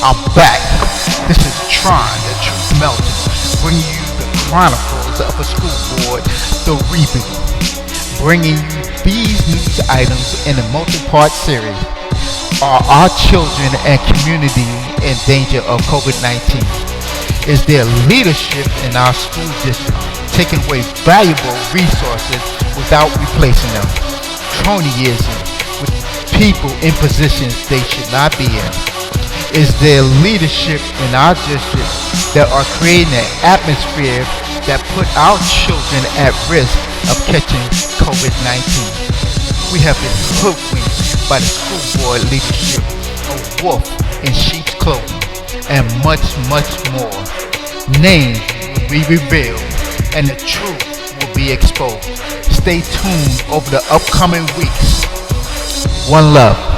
I'm back. This is Tron, the Truth Melton, bringing you the Chronicles of a School Board, the REBOOT, bringing you these news items in a multi-part series. Are our children and community in danger of COVID-19? Is there leadership in our school district taking away valuable resources without replacing them? Cronyism with people in positions they should not be in. Is there leadership in our district that are creating an atmosphere that put our children at risk of catching COVID-19? We have been hoodwinked by the school board leadership, a wolf in sheep's clothing, and much, much more. Names will be revealed and the truth will be exposed. Stay tuned over the upcoming weeks. One love.